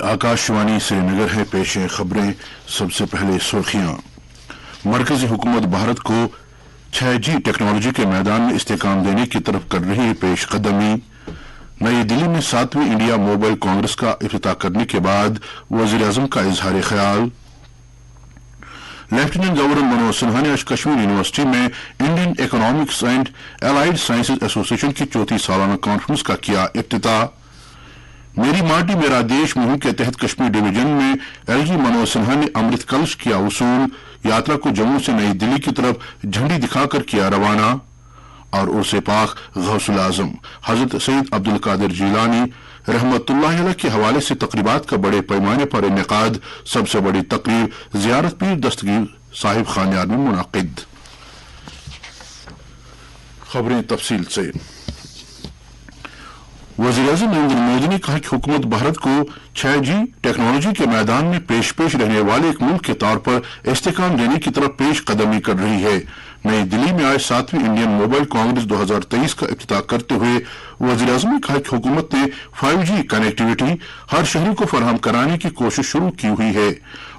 आकाशवाणी श्रीनगर है पेश है खबरें। सबसे पहले सुर्खियां। मरकजी हुकूमत भारत को 6G टेक्नोलॉजी के मैदान में इस्तेकाम देने की तरफ कर रही है पेश कदमी। नई दिल्ली में 7वीं इंडिया मोबाइल कांग्रेस का इफ्तिताह करने के बाद वज़ीर-ए-आज़म का इजहार ख्याल। लेफ्टिनेंट गवर्नर मनोज सिन्हा ने आज कश्मीर यूनिवर्सिटी में Indian economics and allied sciences association की चौथी सालाना कॉन्फ्रेंस का किया इफ्तिताह। मेरी माटी मेरा देश मुहिम के तहत कश्मीर डिवीजन में एलजी मनोज सिन्हा ने अमृत कलश किया वसूल। यात्रा को जम्मू से नई दिल्ली की तरफ झंडी दिखाकर किया रवाना। और उर्से पाक गौसुल आजम हजरत सैयद अब्दुल कादिर जीलानी रहमतुल्लाह अलैह के हवाले से तकरीबात का बड़े पैमाने पर इनेकाद। सबसे बड़ी तकरीब जियारत पीर दस्तगीर साहिब खानियार में मुनाकिद। खबरें तफसील से। वज़ीर-ए-आज़म नरेंद्र मोदी ने कहा कि हुकूमत भारत को 6G टेक्नोलॉजी के मैदान में पेश रहने वाले एक मुल्क के तौर पर इस्तेकाम देने की तरफ पेश कदमी कर रही है। नई दिल्ली में आज 7वीं इंडियन मोबाइल कांग्रेस 2023 का इफ्तिताह करते हुए वज़ीर-ए-आज़म ने कहा कि हुकूमत ने 5G कनेक्टिविटी हर शहरी को फराहम कराने की कोशिश शुरू की हुई है।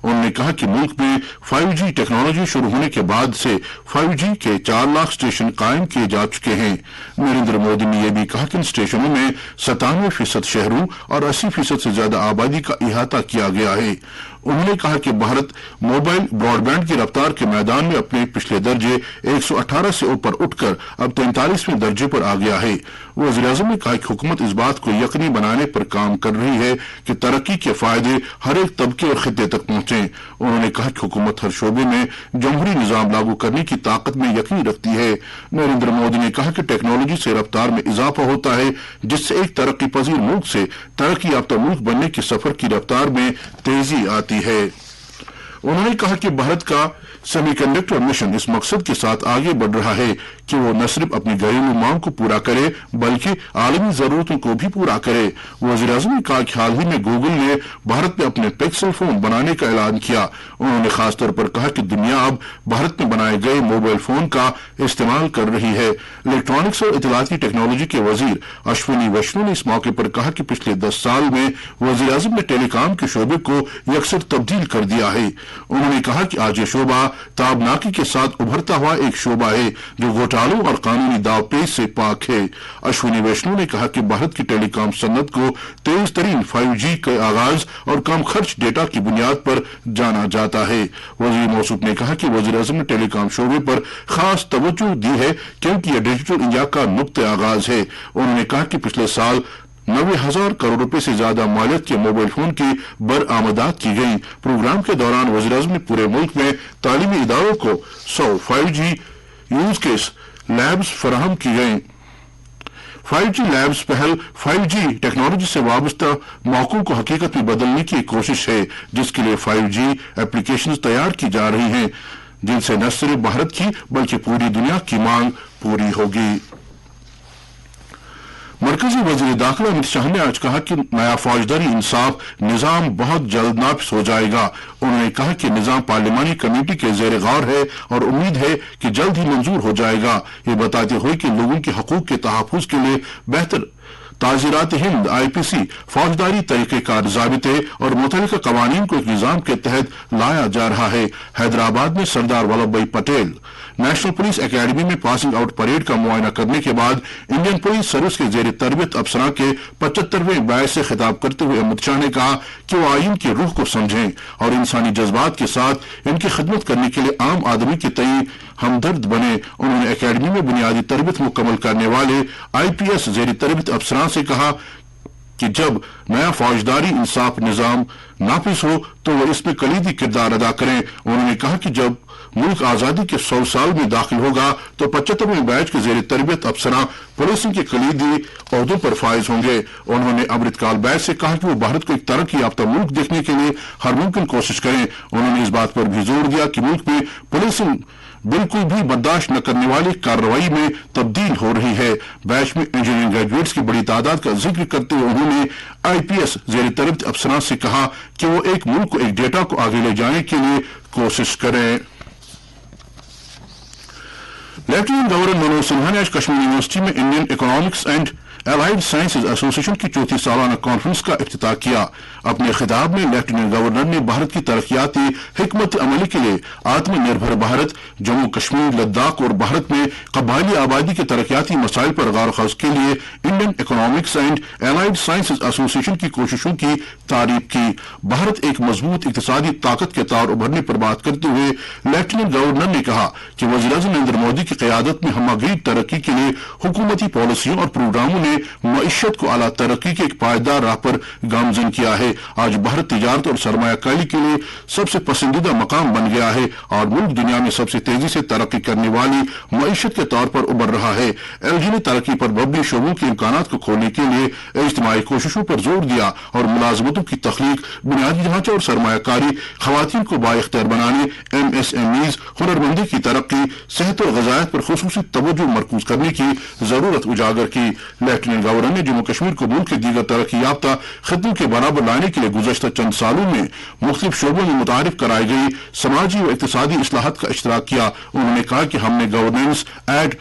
उन्होंने कहा कि मुल्क में 5G टेक्नोलॉजी शुरू होने के बाद से 5G के 4 लाख स्टेशन कायम किए जा चुके हैं। नरेंद्र मोदी ने यह भी कहा कि इन स्टेशनों में 97% शहरों और 80% से ज्यादा आबादी का इहाता किया गया है। उन्होंने कहा कि भारत मोबाइल ब्रॉडबैंड की रफ्तार के मैदान में अपने पिछले दर्जे 118 से ऊपर उठकर अब 43वें दर्जे पर आ गया है। वज़ीर-ए-आज़म ने कहा कि हुकूमत इस बात को यकीनी बनाने पर काम कर रही है कि तरक्की के फायदे हर एक तबके और खित्ते तक पहुंचे। उन्होंने कहा कि हुकूमत हर शोबे में जमहूरी निजाम लागू करने की ताकत में यकीन रखती है। नरेंद्र मोदी ने कहा कि टेक्नोलॉजी से रफ्तार में इजाफा होता है, जिससे एक तरक्की पजीर मुल्क से तरक्की याफ्ता मुल्क बनने के सफर की रफ्तार में तेजी आती है। उन्होंने कहा कि भारत का सेमीकंडक्टर मिशन इस मकसद के साथ आगे बढ़ रहा है कि वो न सिर्फ अपनी घरेलू मांग को पूरा करे बल्कि आलमी जरूरतों को भी पूरा करे। वज़ीर-ए-आज़म ने कहा कि हाल ही में गूगल ने भारत में अपने पिक्सल फोन बनाने का ऐलान किया। उन्होंने खासतौर पर कहा कि दुनिया अब भारत में बनाए गए मोबाइल फोन का इस्तेमाल कर रही है। इलेक्ट्रॉनिक्स और इत्तलाती टेक्नोलॉजी के वजीर अश्विनी वैष्णव ने इस मौके पर कहा कि पिछले 10 साल में वज़ीर-ए-आज़म ने टेलीकॉम के शोबे को यकसर तब्दील कर दिया है। उन्होंने कहा कि आज ये शोबा ताबनाकी के साथ उभरता हुआ एक शोबा है जो घोटालों और कानूनी दावपेच से पाक है। अश्विनी वैष्णव ने कहा कि भारत की टेलीकॉम सन्नत को तेज तरीन 5G के आगाज और कम खर्च डेटा की बुनियाद पर जाना जाता है। वजीर मौसूफ ने कहा कि वज़ीर-ए-आज़म ने टेलीकॉम शोबे पर खास तवज्जो दी है क्योंकि यह डिजिटल इंडिया का नुक्ते आगाज है। उन्होंने कहा कि पिछले साल 90,000 करोड़ रुपए से ज्यादा मालियत के मोबाइल फोन की बरामदात की गई। प्रोग्राम के दौरान वज़ीर-ए-आज़म ने पूरे मुल्क में तालीमी इदारों को 100 5G यूज केस लैब्स फराहम की गई। 5G लैब्स पहल 5G टेक्नोलॉजी से वाबस्ता मौकों को हकीकत में बदलने की कोशिश है, जिसके लिए 5G एप्लीकेशंस तैयार की जा रही हैं, जिनसे न सिर्फ भारत की बल्कि पूरी दुनिया की मांग पूरी होगी। मरकजी वज़ीर दाखिला अमित शाह ने आज कहा कि नया फौजदारी इंसाफ निजाम बहुत जल्द नाफिज हो जाएगा। उन्होंने कहा कि निजाम पार्लिमानी कमेटी के ज़ेर गौर है और उम्मीद है कि जल्द ही मंजूर हो जाएगा। ये बताते हुए कि लोगों के हकूक के तहफ़्फ़ुज़ के लिए बेहतर ताज़ीरात हिंद IPC फौजदारी तरीक़ेकार ज़ाबिते और मुतल्लिक़ा क़वानीन को एक निज़ाम के तहत लाया जा रहा है। हैदराबाद में सरदार वल्लभ भाई पटेल नेशनल पुलिस एकेडमी में पासिंग आउट परेड का मुआयना करने के बाद इंडियन पुलिस सर्विस के जेर तरबियत अफसरान के 75वें बैच से खिताब करते हुए अमित शाह ने कहा कि वो आइन की रूह को समझें और इंसानी जज्बात के साथ इनकी खिदमत करने के लिए आम आदमी के तई हमदर्द बने। उन्होंने एकेडमी में बुनियादी तरबियत मुकम्मल करने वाले IPS जेर तरबियत अफसरान से कहा कि जब नया फौजदारी इंसाफ निजाम नाफिज हो तो वो इसमें कलीदी किरदार अदा करें। उन्होंने कहा कि जब मुल्क आजादी के 100 साल में दाखिल होगा तो 75वें बैच के जेर तरबियत अफसरान पुलिसिंग के कलीदी ओहदों पर फाइज होंगे। उन्होंने अमृतकाल बैच से कहा कि वो भारत को एक तरक्की याफ्ता मुल्क देखने के लिए हर मुमकिन कोशिश करें। उन्होंने इस बात पर भी जोर दिया कि मुल्क में पुलिसिंग बिल्कुल भी बर्दाश्त न करने वाली कार्रवाई में तब्दील हो रही है। बैच में इंजीनियरिंग ग्रेजुएट्स की बड़ी तादाद का जिक्र करते हुए उन्होंने IPS जेर तरबियत अफसरान से कहा कि वो एक मुल्क को एक डेटा को आगे ले जाने के लिए कोशिश करें। लेफ्टिनेंट गवर्नर मनोज सिन्हा ने आज कश्मीर यूनिवर्सिटी में Indian economics and allied sciences association की चौथी सालाना कॉन्फ्रेंस का इफ्तिताह किया। अपने खिताब में लेफ्टिनेंट गवर्नर ने भारत की तरक्याती हिकमत अमली के लिए आत्मनिर्भर भारत, जम्मू कश्मीर, लद्दाख और भारत में कबायली आबादी के तरक्याती मसाइल पर गौर खास के लिए Indian economics and allied sciences association की कोशिशों की तारीफ की। भारत एक मजबूत इक्तिसादी ताकत के तौर उभरने पर बात करते हुए लेफ्टिनेंट गवर्नर ने कहा कि वज़ीर-ए-आज़म नरेंद्र मोदी की क़यादत में हमागीर तरक्की के लिए हुकूमती पॉलिसियों और प्रोग्रामों ने मईशत को आला तरक्की के एक पायदार राह पर गामजन किया है। आज भारत तिजारत और सरमायाकारी के लिए सबसे पसंदीदा मकाम बन गया है और मुल्क दुनिया में सबसे तेजी से तरक्की करने वाली मईशत के तौर पर उभर रहा है। एलजी ने तरक्की पर मबनी शोबों के इम्कानात को खोलने के लिए इज्तिमाई कोशिशों पर जोर दिया और मुलाजमतों की तख्लीक, बुनियादी ढांचा और सरमायाकारी, खवातीन को बाइख्तियार बनाने, MSMEs, हुनरमंदी की तरक्की, सेहत और ग़िज़ायत पर खुसूसी तवज्जो मरकूज करने की जरूरत उजागर की। लेफ्टिनेंट गवर्नर ने जम्मू कश्मीर को मुल्क के दीगर तरक्की याफ्ता खित्तों के बराबर लाने के लिए गुज़श्ता चंद सालों में मुख्तलिफ शोबों में मुतारिफ कराई गई समाजी व इक़्तिसादी इस्लाहात का इश्तराक किया। उन्होंने कहा कि हमने गवर्नेंस एक्ट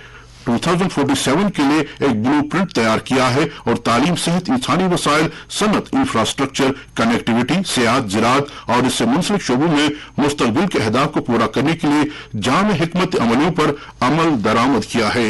2047 के लिए एक ब्लू प्रिंट तैयार किया है और तालीम, सेहत, इंसानी वसाइल, सनत, इंफ्रास्ट्रक्चर, कनेक्टिविटी, सियाहत, ज़राअत और इससे मुंसलिक शोबों में मुस्तकबिल के अहदाफ को पूरा करने के लिए जाम हिकमत अमलियों पर अमल दरामद किया है।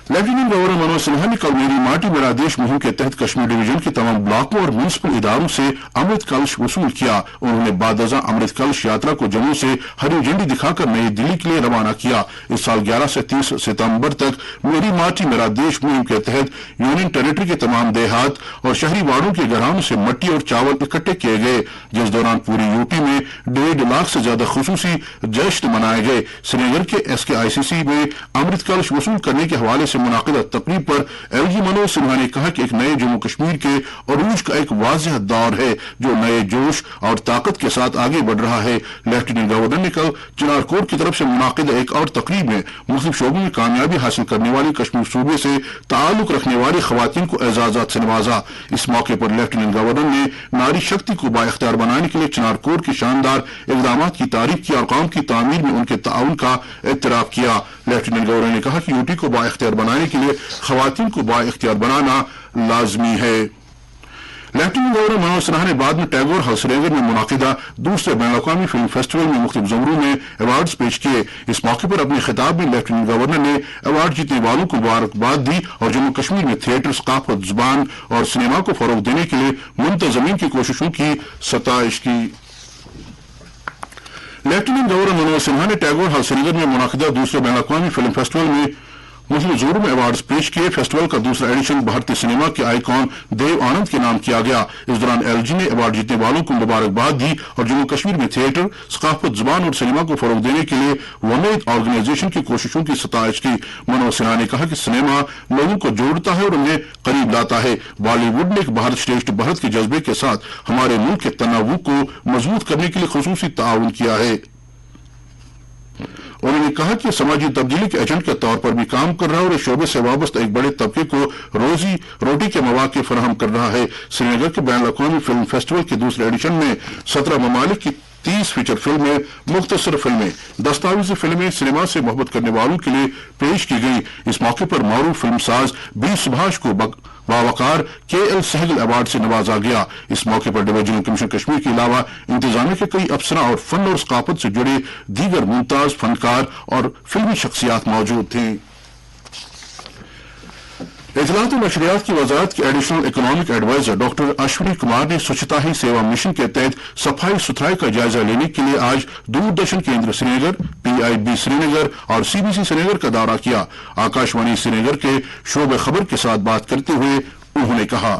लेफ्टिनेंट गवर्नर मनोज सिन्हा ने कल मेरी माटी मेरा देश मुहिम के तहत कश्मीर डिवीजन के तमाम ब्लॉकों और म्यूनिसिपल इदारों से अमृत कलश वसूल किया। उन्होंने बादजा अमृत कलश यात्रा को जम्मू से हरी झंडी दिखाकर नई दिल्ली के लिए रवाना किया। इस साल 11 से 30 सितंबर तक मेरी माटी मेरा देश मुहिम के तहत यूनियन टेरिटरी के तमाम देहात और शहरी वार्डों के घरानों से मिट्टी और चावल इकट्ठे किए गए, जिस दौरान पूरी यूटी में 1.5 लाख से ज्यादा खुसूसी जश्न मनाए गए। श्रीनगर के SKICC में अमृत कलश वसूल करने के हवाले से मुनाकिदा तकरीब पर एलजी मनोज सिन्हा ने कहा कि एक नए जम्मू कश्मीर के अरूज का एक वाज़ेह दौर है जो नए जोश और ताकत के साथ आगे बढ़ रहा है। लेफ्टिनेंट गवर्नर ने कल चिनारकोट की तरफ से मुनाकिदा एक और तकरीब में मुख्तलिफ शोबों में कामयाबी हासिल करने वाली कश्मीर सूबे से ताल्लुक रखने वाली खवातीन को एजाजात से नवाजा। इस मौके पर लेफ्टिनेंट गवर्नर ने नारी शक्ति को बाइख्तियार बनाने के लिए चिनारकोट के शानदार इक़दामात की तारीफ की और कौम की तामीर में उनके ताउन का एतराफ़ किया। लेफ्टिनेंट गवर्नर ने कहा कि यूटी को बाइख्तियार बनाने के लिए खवातीन को बाइख्तियार बनाना लाजमी है। लेफ्टिनेंट गवर्नर मनोज सिन्हा ने बाद में टैगोर हॉल श्रीनगर में मुनाकिदा दूसरे बैनुल-अक़वामी फिल्म फेस्टिवल में मुख्तलिफ ज़मरों में अवार्ड्स पेश किए। इस मौके पर अपने खिताब में लेफ्टिनेंट गवर्नर ने अवार्ड जीतने वालों को मुबारकबाद दी और जम्मू कश्मीर में थिएटर, सकाफत, जुबान और सिनेमा को फरोग देने के लिए मुंतज़मीन की कोशिशों की सताइश की। लेफ्टिनेंट गवर्नर मनोज सिन्हा ने टैगोर हॉल श्रीनगर में मुनाकिदा दूसरे बैनुल-अक़वामी फिल्म फेस्टिवल में मुख्तलिफ ज़ोरों में अवार्ड्स पेश किए। फेस्टिवल का दूसरा एडिशन भारतीय सिनेमा के आइकॉन देव आनंद के नाम किया गया। इस दौरान एलजी ने अवार्ड जीतने वालों को मुबारकबाद दी और जम्मू कश्मीर में थिएटर, सकाफत, जुबान और सिनेमा को फरोग देने के लिए वमेद ऑर्गेनाइजेशन की कोशिशों की सताइश की। मनोज सिन्हा ने कहा कि सिनेमा लोगों को जोड़ता है और उन्हें करीब लाता है। बॉलीवुड ने एक भारत श्रेष्ठ भारत के जज्बे के साथ हमारे मुल्क के तनावुर को मजबूत करने के लिए खुसूसी ताउन किया है। उन्होंने कहा कि समाजी तब्दीली के एजेंट के तौर पर भी काम कर रहा है और इस शोबे से वाबस्ता एक बड़े तबके को रोजी रोटी के मौके फराहम कर रहा है। श्रीनगर के बैनुल-अक़वामी फिल्म फेस्टिवल के दूसरे एडिशन में 17 ममालिक की 30 फीचर फिल्में, मुख्तसर फिल्में, दस्तावेजी फिल्में सिनेमा से मोहब्बत करने वालों के लिए पेश की गई। इस मौके पर मारूफ फिल्मसाज बी सुभाष को बावकार KL सहगल अवार्ड से नवाजा गया। इस मौके पर डिवीजनल कमीशन कश्मीर के अलावा इंतजामिया के कई अफसरां और फन और सकाफत से जुड़े दीगर मुमताज फनकार और फिल्मी शख्सियात मौजूद थे। इत्तलात और नशरियात की वजारत के additional economic adviser doctor Ashwini Kumar ने स्वच्छता ही सेवा मिशन के तहत सफाई सुथराई का जायजा लेने के लिए आज दूरदर्शन केंद्र श्रीनगर, PIB श्रीनगर और CBC श्रीनगर का दौरा किया। आकाशवाणी श्रीनगर के शोबे खबर के साथ बात करते हुए उन्होंने कहा,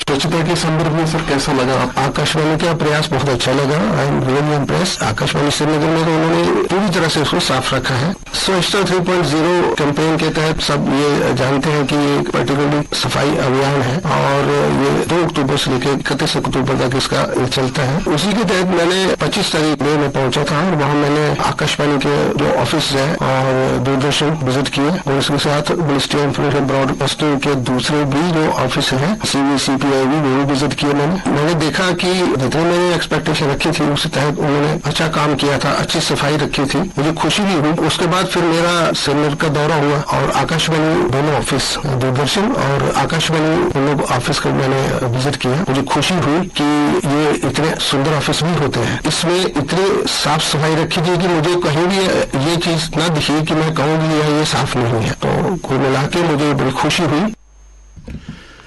स्वच्छता के संदर्भ में सर कैसा लगा? आकाशवाणी का प्रयास बहुत अच्छा लगा। I am really impress. Akashvani Srinagar में तो उन्होंने पूरी तरह से उसको साफ रखा है। स्वच्छता 3.0 कैंपेन के तहत सब ये जानते हैं कि ये पर्टिकुलरली सफाई अभियान है और ये 2 अक्टूबर से लेकर 31 अक्टूबर तक इसका चलता है। उसी के तहत मैंने 25 तारीख में पहुंचा था और वहाँ मैंने आकाशवाणी के जो ऑफिस है और दूरदर्शन विजिट किए और इसके साथ मिनिस्ट्री ऑफ इंफॉर्मेशन ब्रॉडकास्टिंग के दूसरे भी जो ऑफिस है CBC PIB वो विजिट किए। मैंने देखा कि जितने मैंने एक्सपेक्टेशन रखी थी उसके तहत उन्होंने अच्छा काम किया था, अच्छी सफाई रखी थी। मुझे खुशी भी हुई। उसके बाद बाद फिर मेरा श्रीनगर का दौरा हुआ और आकाशवाणी दोनों ऑफिस, दूरदर्शन और आकाशवाणी दोनों ऑफिस को मैंने विजिट किया। मुझे खुशी हुई कि ये इतने सुंदर ऑफिस भी होते हैं, इसमें इतनी साफ सफाई रखी गई कि मुझे कहीं भी ये चीज ना दिखी कि मैं कहूँगी ये साफ नहीं है। तो कुल मिला के मुझे बड़ी खुशी हुई।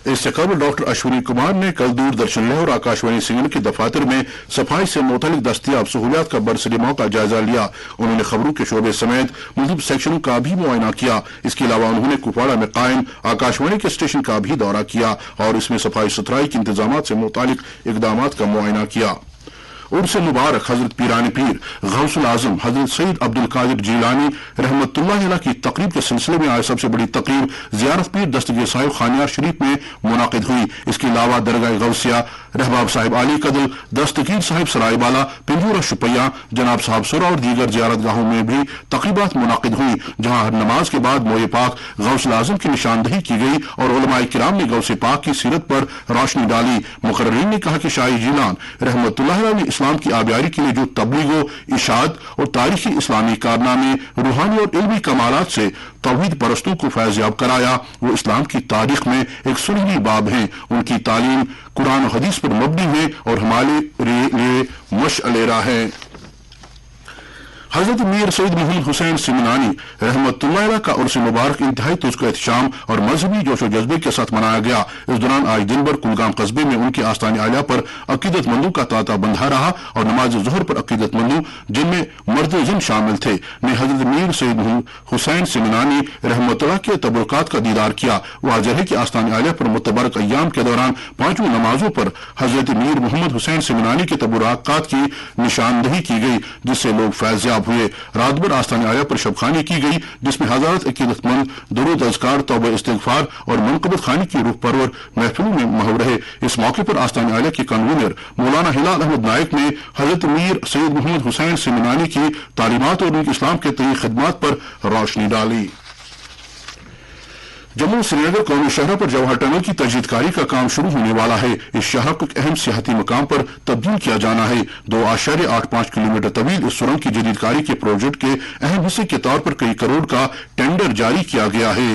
इससे कबल डॉक्टर अश्विनी कुमार ने कल दूरदर्शन लय और आकाशवाणी सिंगल के दफातर में सफाई से मुतालिक दस्तियाब सहूलियात का बरसरीमाओं का जायजा लिया। उन्होंने खबरों के शोबे समेत मुख्तलिफ सेक्शनों का भी मुआयना किया। इसके अलावा उन्होंने कुपवाड़ा में कायम आकाशवाणी के स्टेशन का भी दौरा किया और इसमें सफाई सुथराई के इंतजाम से मुतालिक इकदाम का मुआयना किया। उर्स मुबारक हजरत पीरान पीर गौसुल आजम हजरत सईद अब्दुल कादिर जीलानी रहमतुल्लाह अलैह की तकरीब के सिलसिले में आज सबसे बड़ी तकरीब जियारत पीर दस्तगीर साहिब खानियार शरीफ में मुनाकिद हुई। इसके अलावा दरगाह गौसिया रहबाब साहिब अली कदल, दस्तगीर साहिब सरायबाला, पिंजूरा शुपैया, जनाब साहब सुरा और दीगर जियारत गाहों में भी तकरीबात मुनाकिद हुई, जहां हर नमाज के बाद मोए पाक गौसुल आजम की निशानदही की गई और उलमाए किराम ने गौसे पाक की सीरत पर रोशनी डाली। मुकर्रिरीन ने कहा कि शाही जीलान रहमतुल्लाह अलैह ने इस्लाम की आबियारी के लिए जो तबलीगो, इशाद और तारीखी इस्लामी कारनामे, रूहानी और इल्मी कमालात से तौहीद परस्तों को फैज़याब कराया, वो इस्लाम की तारीख में एक सुनहरी बाब हैं। उनकी तालीम कुरान और हदीस पर मबनी है और हमारे लिए मशअले राह है। हजरत मीर सईद मोहम्मद हुसैन सिमनानी रहमतुल्लाह अलैह का उर्स मुबारक इंतहाई तुज़्को एहतशाम और मजहबी जोशो जज्बे के साथ मनाया गया। इस दौरान आज दिन भर कुलगाम कस्बे में उनके आस्तान आलिया पर अकीदतमंदों का तांता बंधा रहा और नमाज ज़ोहर पर अकीदतमंदों जिनमें मर्द जिन शामिल थे ने हजरत मीर सईद हुसैन सिमनानी रहमतुल्लाह के तबरुकात का दीदार किया। वाज़ेह है कि आस्तान आलिया पर मुतबरक अय्याम के दौरान पांचों नमाजों पर हजरत मीर मोहम्मद हुसैन सिमनानी के तबरुकात की निशानदही की गई, जिससे लोग फैज़याब हुए। रात भर आस्तान आलिया पर शबखानी की गई, जिसमें हज़ारत अकीदतमंद दुरूद अज़कार, तौबा इस्तिग़फ़ार और मनक़बत खानी की रूह परवर महफिलों में महव रहे। इस मौके पर आस्तान आलिया के कन्वीनर मौलाना हिलाल अहमद नायक ने हजरत मीर सईद मोहम्मद हुसैन सिमनानी की तालीमात और उनकी इस्लाम के तरीक़ खिदमात पर रोशनी डाली। जम्मू श्रीनगर कौमी शहर पर जवाहर टनल की तजदीदकारी का काम शुरू होने वाला है। इस शहर को एक अहम सियाहती मकाम पर तब्दील किया जाना है। 2.85 किलोमीटर तवील इस सुरंग की जदीदकारी के प्रोजेक्ट के अहम हिस्से के तौर पर कई करोड़ का टेंडर जारी किया गया है।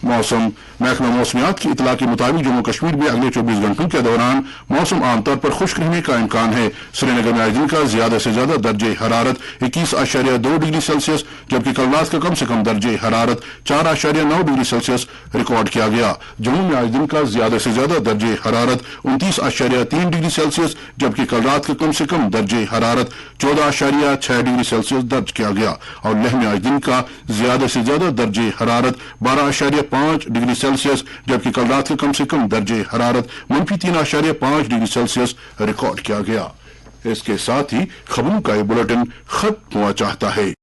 मौसम महकमा मौसमियात की इतला के मुताबिक जम्मू कश्मीर में अगले 24 घंटों के दौरान मौसम आमतौर पर खुश्क रहने का इम्कान है। श्रीनगर में आज दिन का ज्यादा से ज्यादा दर्जे हरारत 21.2 डिग्री सेल्सियस, जबकि कल रात का कम से कम दर्जे हरारत 4.9 डिग्री सेल्सियस रिकॉर्ड किया गया। जम्मू में आज दिन का ज्यादा से ज्यादा दर्जे हरारत 29.3 डिग्री सेल्सियस, जबकि कल रात का कम से कम दर्जे हरारत 14.6 डिग्री सेल्सियस दर्ज किया गया और लेह में आज दिन का ज्यादा से ज्यादा दर्जे हरारत 12.5 डिग्री सेल्सियस, जबकि कल रात के कम से कम दर्जे हरारत -3.5 डिग्री सेल्सियस रिकॉर्ड किया गया। इसके साथ ही खबरों का ये बुलेटिन खत्म हुआ चाहता है।